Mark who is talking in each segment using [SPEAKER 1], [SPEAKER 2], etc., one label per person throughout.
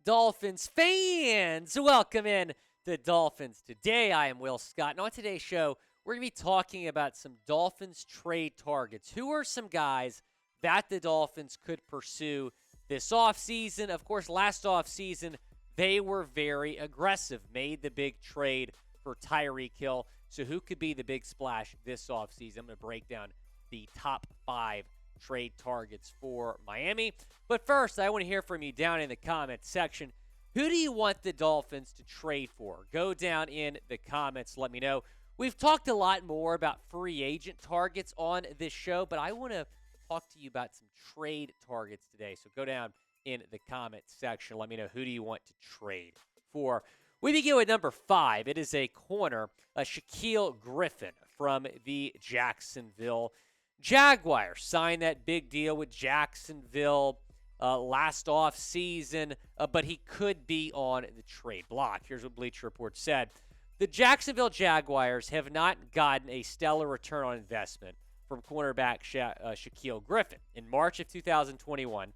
[SPEAKER 1] Dolphins fans? Welcome in to Dolphins Today. I am Will Scott, and on today's show, we're going to be talking about some Dolphins trade targets. Who are some guys that the Dolphins could pursue this offseason? Of course, last offseason, they were very aggressive, made the big trade for Tyreek Hill. So who could be the big splash this offseason? I'm going to break down the top 5 trade targets for Miami. But first, I want to hear from you down in the comments section. Who do you want the Dolphins to trade for? Go down in the comments. Let me know. We've talked a lot more about free agent targets on this show, but I want to talk to you about some trade targets today. So go down in the comments section. Let me know, who do you want to trade for? We begin with number 5. It is a corner, Shaquille Griffin from the Jacksonville Jaguars. Signed that big deal with Jacksonville last offseason, but he could be on the trade block. Here's what Bleacher Report said. The Jacksonville Jaguars have not gotten a stellar return on investment from cornerback Shaquille Griffin. In March of 2021,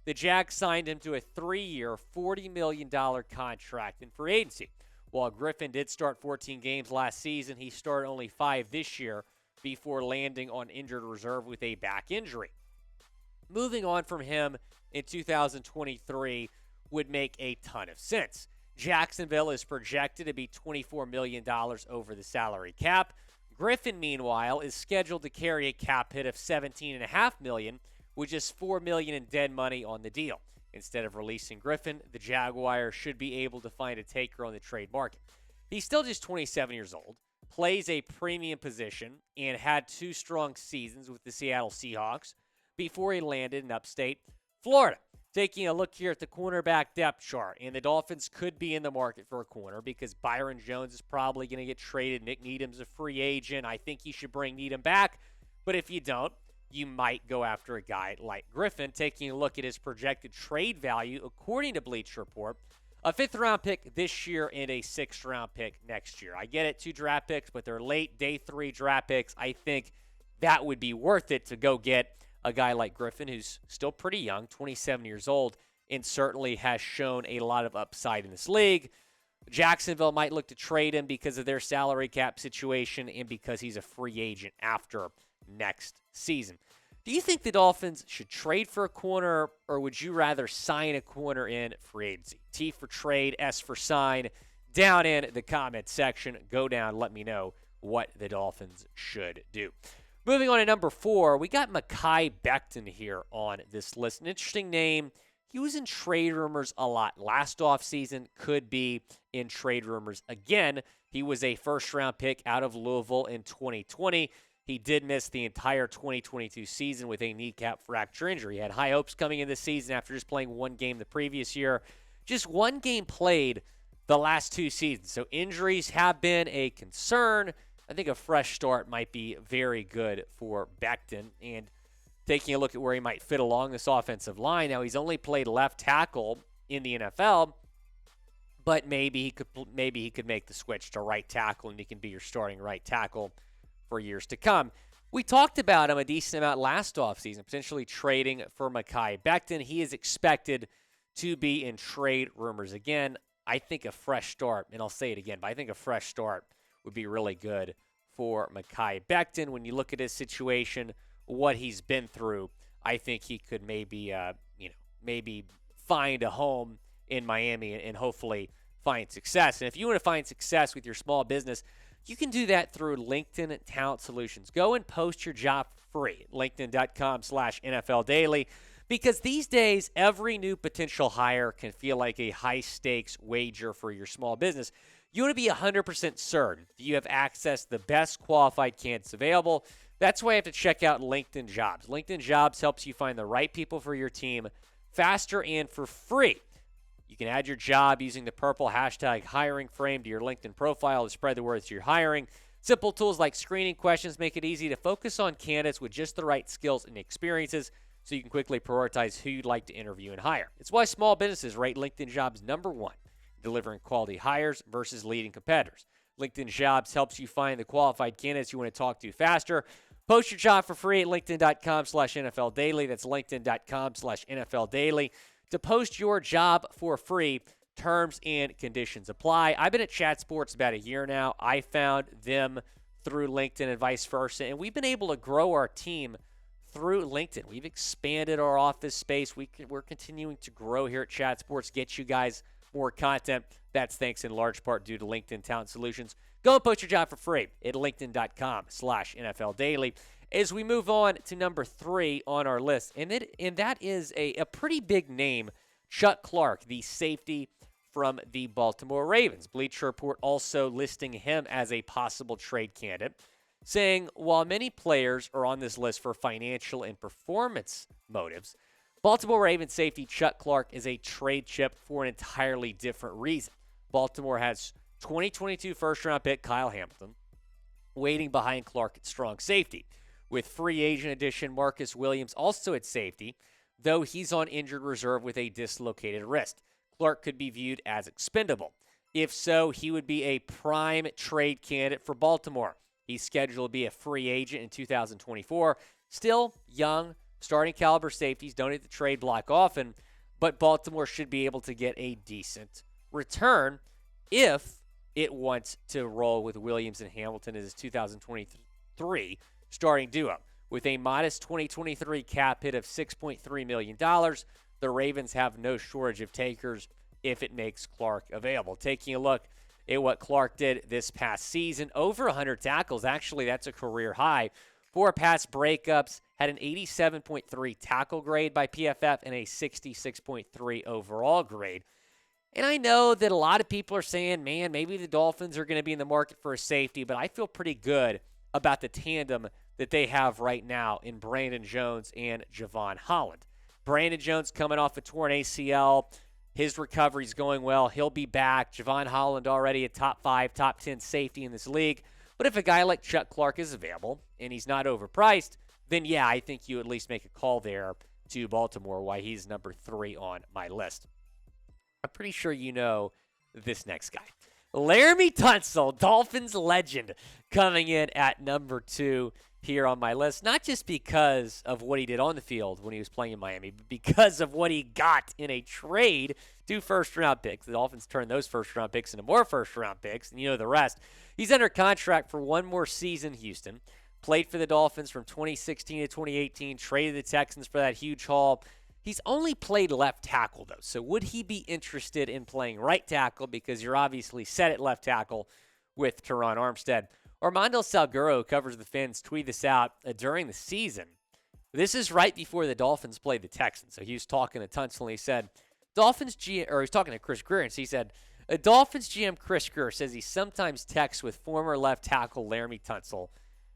[SPEAKER 1] the Jags signed him to a 3-year, $40 million contract in free agency. While Griffin did start 14 games last season, he started only 5 this year before landing on injured reserve with a back injury. Moving on from him in 2023 would make a ton of sense. Jacksonville is projected to be $24 million over the salary cap. Griffin, meanwhile, is scheduled to carry a cap hit of $17.5 million, with just $4 million in dead money on the deal. Instead of releasing Griffin, the Jaguars should be able to find a taker on the trade market. He's still just 27 years old, plays a premium position, and had 2 strong seasons with the Seattle Seahawks before he landed in upstate Florida. Taking a look here at the cornerback depth chart, and the Dolphins could be in the market for a corner because Byron Jones is probably going to get traded. Nick Needham's a free agent. I think you should bring Needham back, but if you don't, you might go after a guy like Griffin. Taking a look at his projected trade value, according to Bleacher Report, a 5th-round pick this year and a 6th-round pick next year. I get it, 2 draft picks, but they're late day 3 draft picks. I think that would be worth it to go get a guy like Griffin, who's still pretty young, 27 years old, and certainly has shown a lot of upside in this league. Jacksonville might look to trade him because of their salary cap situation and because he's a free agent after next season. Do you think the Dolphins should trade for a corner, or would you rather sign a corner in free agency? T for trade, S for sign. Down in the comment section, go down, let me know what the Dolphins should do. Moving on to number 4, we got Mekhi Becton here on this list. An interesting name. He was in trade rumors a lot last offseason, could be in trade rumors again. He was a first-round pick out of Louisville in 2020. He did miss the entire 2022 season with a kneecap fracture injury. He had high hopes coming in this season after just playing 1 game the previous year. Just 1 game played the last 2 seasons. So injuries have been a concern. I think a fresh start might be very good for Becton. And taking a look at where he might fit along this offensive line, now he's only played left tackle in the NFL, but maybe he could make the switch to right tackle, and he can be your starting right tackle for years to come. We talked about him a decent amount last offseason, potentially trading for Mekhi Becton. He is expected to be in trade rumors again. I think a fresh start, and I'll say it again, but I think a fresh start would be really good for Mekhi Becton. When you look at his situation, what he's been through, I think he could maybe find a home in Miami and hopefully find success. And if you want to find success with your small business, you can do that through LinkedIn Talent Solutions. Go and post your job for free at linkedin.com/NFL Daily, because these days, every new potential hire can feel like a high-stakes wager for your small business. You want to be 100% certain that you have access to the best qualified candidates available. That's why you have to check out LinkedIn Jobs. LinkedIn Jobs helps you find the right people for your team faster and for free. You can add your job using the purple hashtag hiring frame to your LinkedIn profile to spread the word that you're hiring. Simple tools like screening questions make it easy to focus on candidates with just the right skills and experiences so you can quickly prioritize who you'd like to interview and hire. It's why small businesses rate LinkedIn Jobs #1, delivering quality hires versus leading competitors. LinkedIn Jobs helps you find the qualified candidates you want to talk to faster. Post your job for free at linkedin.com/NFL Daily. That's linkedin.com/NFL Daily. to post your job for free. Terms and conditions apply. I've been at Chat Sports about a year now. I found them through LinkedIn and vice versa, and we've been able to grow our team through LinkedIn. We've expanded our office space. We're continuing to grow here at Chat Sports, get you guys more content. That's thanks in large part due to LinkedIn Talent Solutions. Go and post your job for free at linkedin.com/NFL Daily. As we move on to number 3 on our list, and that is a pretty big name, Chuck Clark, the safety from the Baltimore Ravens. Bleacher Report also listing him as a possible trade candidate, saying while many players are on this list for financial and performance motives, Baltimore Ravens safety Chuck Clark is a trade chip for an entirely different reason. Baltimore has 2022 first-round pick Kyle Hamilton waiting behind Clark at strong safety. With free agent addition Marcus Williams also at safety, though he's on injured reserve with a dislocated wrist. Clark could be viewed as expendable. If so, he would be a prime trade candidate for Baltimore. He's scheduled to be a free agent in 2024. Still young, starting caliber safeties don't hit the trade block often, but Baltimore should be able to get a decent return if it wants to roll with Williams and Hamilton as his 2023 starting duo. With a modest 2023 cap hit of $6.3 million, the Ravens have no shortage of takers if it makes Clark available. Taking a look at what Clark did this past season, over 100 tackles. Actually, that's a career high. 4 pass breakups, had an 87.3 tackle grade by PFF and a 66.3 overall grade. And I know that a lot of people are saying, man, maybe the Dolphins are going to be in the market for a safety, but I feel pretty good about the tandem that they have right now in Brandon Jones and Javon Holland. Brandon Jones coming off a torn ACL. His recovery's going well. He'll be back. Javon Holland already a top 5, top 10 safety in this league. But if a guy like Chuck Clark is available and he's not overpriced, then yeah, I think you at least make a call there to Baltimore why he's number 3 on my list. I'm pretty sure you know this next guy. Laremy Tunsil, Dolphins legend, coming in at number 2 here on my list, not just because of what he did on the field when he was playing in Miami, but because of what he got in a trade, 2 first-round picks. The Dolphins turned those first-round picks into more first-round picks, and you know the rest. He's under contract for 1 more season, Houston. Played for the Dolphins from 2016 to 2018, traded the Texans for that huge haul. He's only played left tackle, though, so would he be interested in playing right tackle because you're obviously set at left tackle with Teron Armstead? Armando Salguero, who covers the Fins, tweeted this out during the season. This is right before the Dolphins played the Texans. So he was talking to Tunsil, and he said, he's talking to Chris Greer, and so he said, Dolphins GM Chris Greer says he sometimes texts with former left tackle Laremy Tunsil,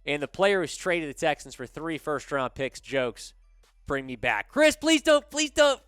[SPEAKER 1] and the player who's traded the Texans for 3 first-round picks jokes, bring me back. Chris, please don't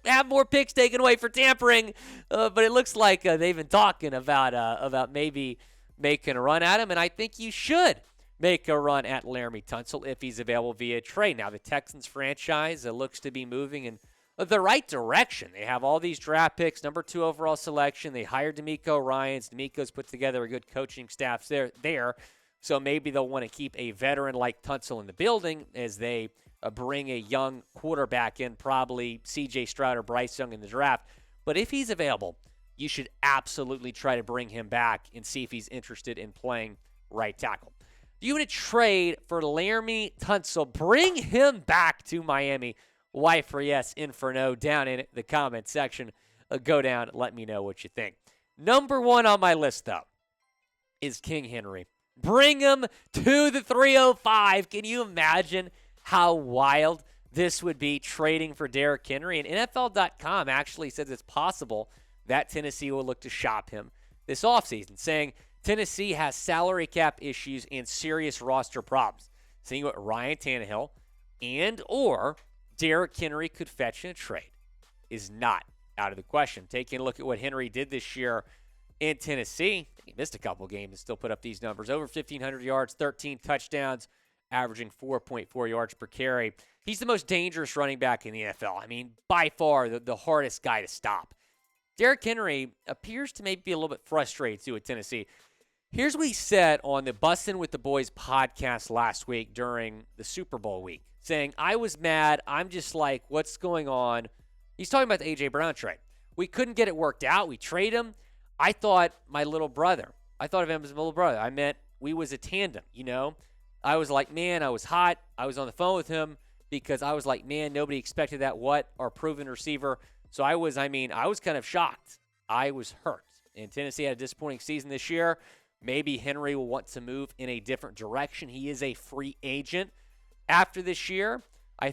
[SPEAKER 1] have more picks taken away for tampering. But it looks like they've been talking about maybe making a run at him, and I think you should make a run at Laremy Tunsil if he's available via trade. Now, the Texans franchise looks to be moving in the right direction. They have all these draft picks, number 2 overall selection. They hired DeMeco Ryans. DeMeco's put together a good coaching staff there. So maybe they'll want to keep a veteran like Tunsil in the building as they bring a young quarterback in, probably C.J. Stroud or Bryce Young in the draft. But if he's available, you should absolutely try to bring him back and see if he's interested in playing right tackle. Do you want to trade for Laremy Tunsil? Bring him back to Miami. Y for yes, in for no, down in the comment section. Go down, let me know what you think. Number 1 on my list, though, is King Henry. Bring him to the 305. Can you imagine how wild this would be, trading for Derrick Henry? And NFL.com actually says it's possible that Tennessee will look to shop him this offseason, saying Tennessee has salary cap issues and serious roster problems. Seeing what Ryan Tannehill and or Derrick Henry could fetch in a trade is not out of the question. Taking a look at what Henry did this year in Tennessee, he missed a couple games and still put up these numbers. Over 1,500 yards, 13 touchdowns, averaging 4.4 yards per carry. He's the most dangerous running back in the NFL. I mean, by far the hardest guy to stop. Derrick Henry appears to maybe be a little bit frustrated, too, at Tennessee. Here's what he said on the Bussin' with the Boys podcast last week during the Super Bowl week, saying, I was mad. I'm just like, what's going on? He's talking about the A.J. Brown trade. We couldn't get it worked out. We trade him. I thought my little brother. I thought of him as my little brother. I meant we was a tandem, you know. I was like, man, I was hot. I was on the phone with him because I was like, man, nobody expected that. What? Our proven receiver. So I was kind of shocked. I was hurt. And Tennessee had a disappointing season this year. Maybe Henry will want to move in a different direction. He is a free agent after this year. I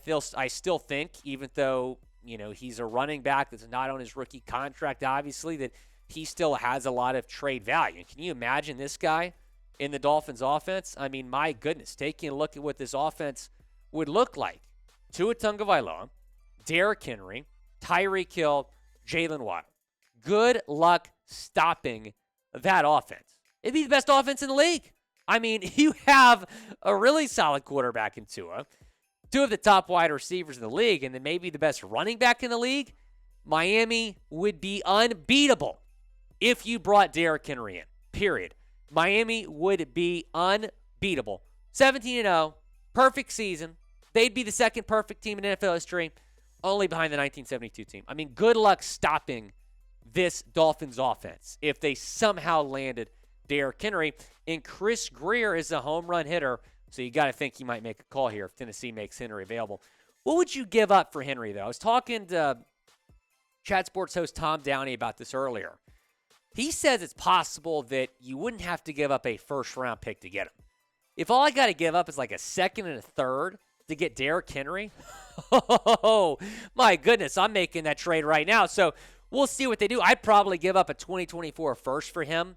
[SPEAKER 1] still think, even though, you know, he's a running back that's not on his rookie contract, obviously, that he still has a lot of trade value. Can you imagine this guy in the Dolphins offense? I mean, my goodness, taking a look at what this offense would look like. Tua Tagovailoa, Derrick Henry, Tyreek Hill, Jalen Waddle. Good luck stopping that offense. It'd be the best offense in the league. I mean, you have a really solid quarterback in Tua, two of the top wide receivers in the league, and then maybe the best running back in the league. Miami would be unbeatable if you brought Derrick Henry in, period. Miami would be unbeatable. 17-0, perfect season. They'd be the second perfect team in NFL history, only behind the 1972 team. I mean, good luck stopping this Dolphins offense if they somehow landed Derrick Henry. And Chris Greer is a home run hitter, so you got to think he might make a call here if Tennessee makes Henry available. What would you give up for Henry, though? I was talking to Chat Sports host Tom Downey about this earlier. He says it's possible that you wouldn't have to give up a first-round pick to get him. If all I got to give up is like a second and a third to get Derrick Henry, oh, my goodness, I'm making that trade right now. So we'll see what they do. I'd probably give up a 2024 first for him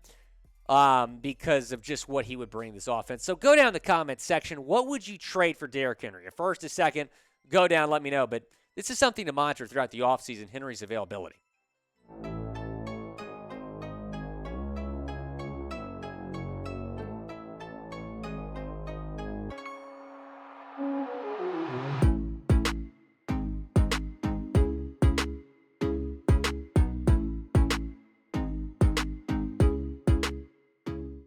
[SPEAKER 1] because of just what he would bring this offense. So go down in the comments section. What would you trade for Derrick Henry? A first, a second? Go down, let me know. But this is something to monitor throughout the offseason, Henry's availability.